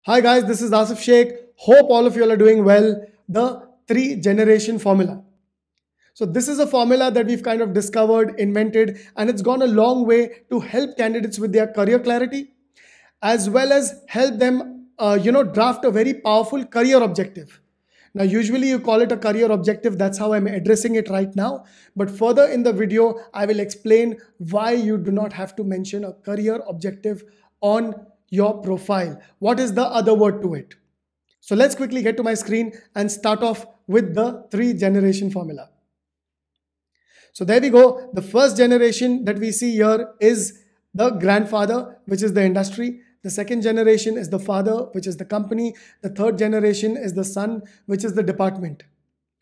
Hi guys, this is Asif Sheikh. Hope all of you all are doing well. The three generation formula. So this is a formula that we've kind of discovered, invented, and it's gone a long way to help candidates with their career clarity, as well as help them, draft a very powerful career objective. Now, usually you call it a career objective. That's how I'm addressing it right now. But further in the video, I will explain why you do not have to mention a career objective on your profile. What is the other word to it? So let's quickly get to my screen and start off with the three generation formula. So there we go. The first generation that we see here is the grandfather, which is the industry. The second generation is the father, which is the company. The third generation is the son, which is the department.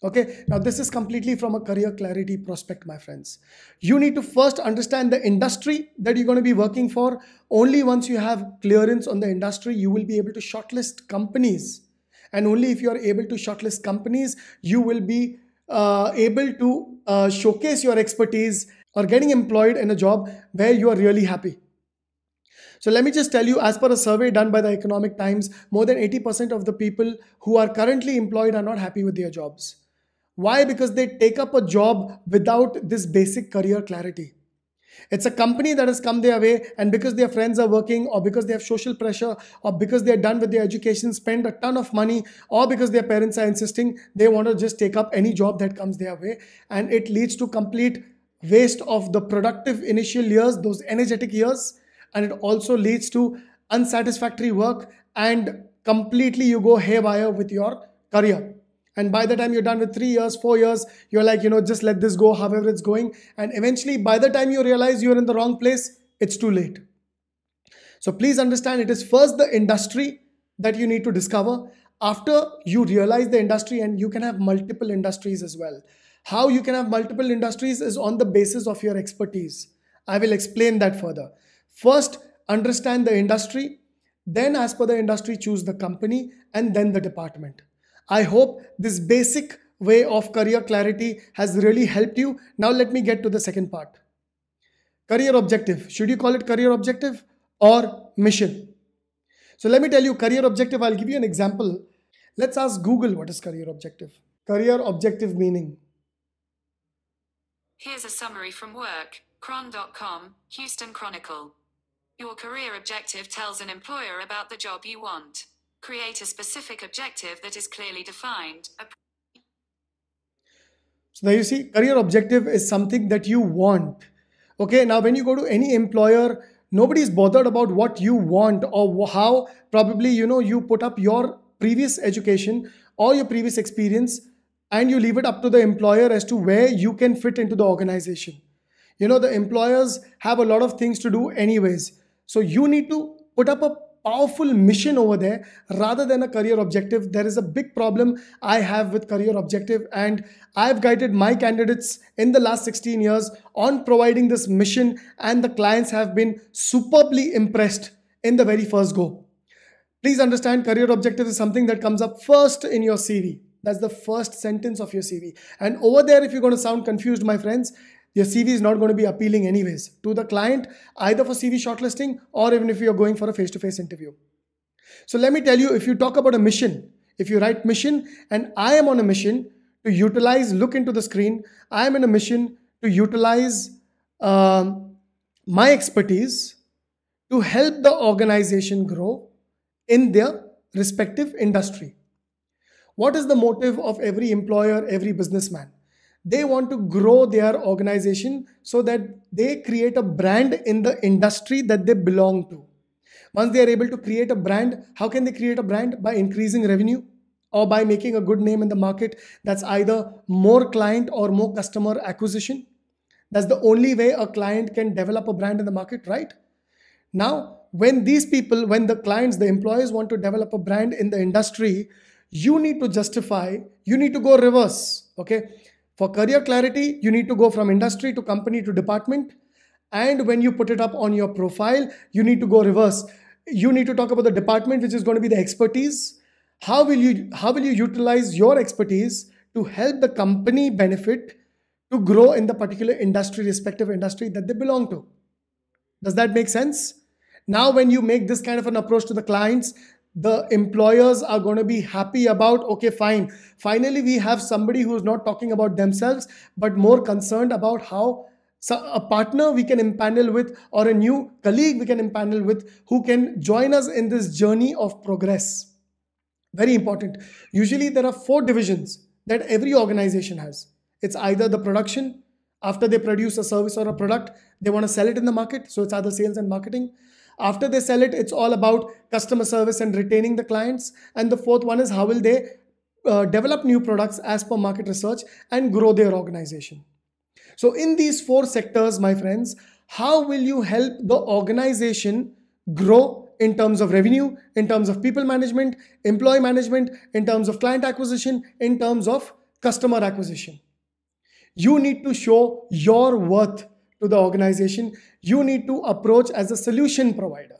Okay, now this is completely from a career clarity prospect, my friends. You need to first understand the industry that you're going to be working for. Only once you have clearance on the industry, you will be able to shortlist companies. And only if you are able to shortlist companies, you will be able to showcase your expertise or getting employed in a job where you are really happy. So let me just tell you, as per a survey done by the Economic Times, more than 80% of the people who are currently employed are not happy with their jobs. Why? Because they take up a job without this basic career clarity. It's a company that has come their way, and because their friends are working, or because they have social pressure, or because they're done with their education, spend a ton of money, or because their parents are insisting, they want to just take up any job that comes their way. And it leads to complete waste of the productive initial years, those energetic years. And it also leads to unsatisfactory work, and completely you go haywire with your career. And by the time you're done with 3 years, 4 years, you're like, just let this go however it's going. And eventually, by the time you realize you're in the wrong place, it's too late. So please understand, it is first the industry that you need to discover. After you realize the industry, and you can have multiple industries as well. How you can have multiple industries is on the basis of your expertise. I will explain that further. First, understand the industry. Then, as per the industry, choose the company, and then the department. I hope this basic way of career clarity has really helped you. Now let me get to the second part. Career objective. Should you call it career objective or mission? So let me tell you, career objective, I'll give you an example. Let's ask Google what is career objective. Career objective meaning. Here's a summary from work, Chron.com, Houston Chronicle. Your career objective tells an employer about the job you want. Create a specific objective that is clearly defined. So there you see, career objective is something that you want. Okay, now when you go to any employer, nobody's bothered about what you want or how probably, you put up your previous education or your previous experience, and you leave it up to the employer as to where you can fit into the organization. The employers have a lot of things to do anyways. So you need to put up a powerful mission over there rather than a career objective. There is a big problem I have with career objective, and I've guided my candidates in the last 16 years on providing this mission, and the clients have been superbly impressed in the very first go. Please understand, career objective is something that comes up first in your CV. That's the first sentence of your CV. And over there, if you're going to sound confused, my friends, your CV is not going to be appealing anyways to the client, either for CV shortlisting or even if you're going for a face-to-face interview. So let me tell you, if you talk about a mission, if you write mission, and I am on a mission to utilize, look into the screen, I am in a mission to utilize my expertise to help the organization grow in their respective industry. What is the motive of every employer, every businessman? They want to grow their organization so that they create a brand in the industry that they belong to. Once they are able to create a brand, how can they create a brand? By increasing revenue or by making a good name in the market. That's either more client or more customer acquisition. That's the only way a client can develop a brand in the market, right? Now, when these people, when the clients, the employers want to develop a brand in the industry, you need to justify, you need to go reverse, okay? For career clarity, you need to go from industry to company to department. And when you put it up on your profile, you need to go reverse. You need to talk about the department, which is going to be the expertise. How will you utilize your expertise to help the company benefit to grow in the particular industry, respective industry that they belong to? Does that make sense? Now, when you make this kind of an approach to the clients, the employers are going to be happy about, okay, fine. Finally, we have somebody who's not talking about themselves, but more concerned about how a partner we can empanel with, or a new colleague we can empanel with, who can join us in this journey of progress. Very important. Usually there are 4 divisions that every organization has. It's either the production. After they produce a service or a product, they want to sell it in the market. So it's either sales and marketing. After they sell it, it's all about customer service and retaining the clients. And the 4th one is how will they develop new products as per market research and grow their organization. So in these 4 sectors, my friends, how will you help the organization grow in terms of revenue, in terms of people management, employee management, in terms of client acquisition, in terms of customer acquisition? You need to show your worth to the organization. You need to approach as a solution provider.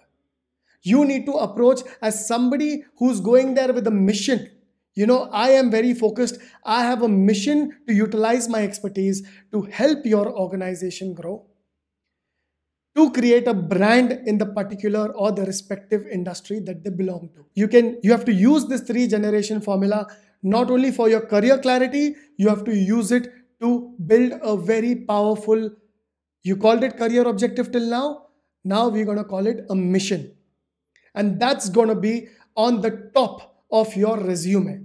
You need to approach as somebody who's going there with a mission. You know, I am very focused. I have a mission to utilize my expertise to help your organization grow, to create a brand in the particular or the respective industry that they belong to. You have to use this 3-generation formula not only for your career clarity, you have to use it to build a very powerful, you called it career objective till now. Now we're going to call it a mission. And that's going to be on the top of your resume.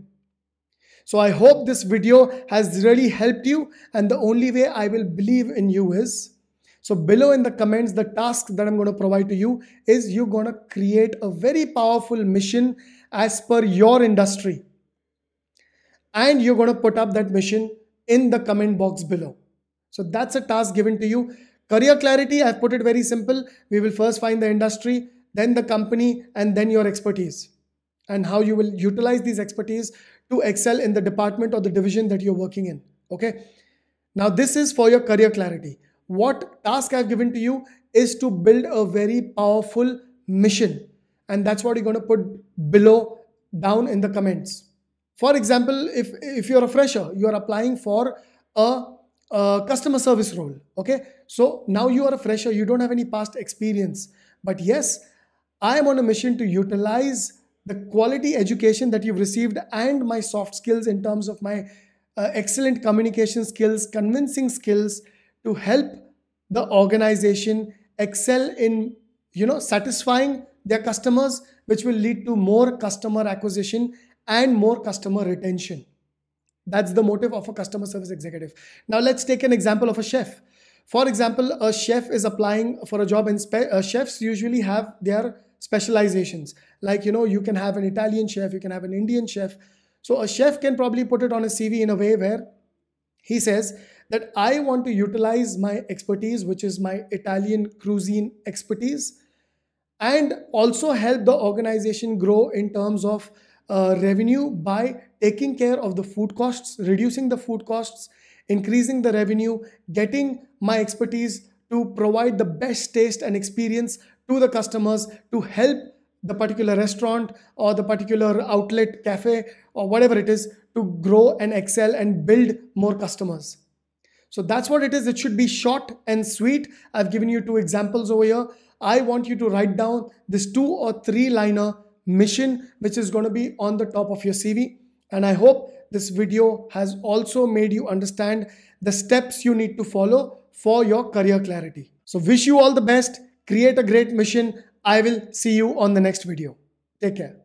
So I hope this video has really helped you. And the only way I will believe in you is, so below in the comments, the task that I'm going to provide to you is you're going to create a very powerful mission as per your industry. And you're going to put up that mission in the comment box below. So that's a task given to you. Career clarity, I've put it very simple. We will first find the industry, then the company, and then your expertise, and how you will utilize these expertise to excel in the department or the division that you're working in. Okay. Now this is for your career clarity. What task I've given to you is to build a very powerful mission. And that's what you're going to put below down in the comments. For example, if you're a fresher, you are applying for a customer service role. Okay. So now you are a fresher, you don't have any past experience, but yes, I am on a mission to utilize the quality education that you've received and my soft skills in terms of my excellent communication skills, convincing skills to help the organization excel in, satisfying their customers, which will lead to more customer acquisition and more customer retention. That's the motive of a customer service executive. Now let's take an example of a chef. For example, a chef is applying for a job, and chefs usually have their specializations. Like, you can have an Italian chef, you can have an Indian chef. So a chef can probably put it on a CV in a way where he says that I want to utilize my expertise, which is my Italian cuisine expertise, and also help the organization grow in terms of revenue by taking care of the food costs, reducing the food costs, increasing the revenue, getting my expertise to provide the best taste and experience to the customers, to help the particular restaurant or the particular outlet, cafe, or whatever it is, to grow and excel and build more customers. So that's what it is. It should be short and sweet. I've given you 2 examples over here. I want you to write down this 2 or 3 liner mission, which is going to be on the top of your CV. And I hope this video has also made you understand the steps you need to follow for your career clarity. So wish you all the best. Create a great mission. I will see you on the next video. Take care.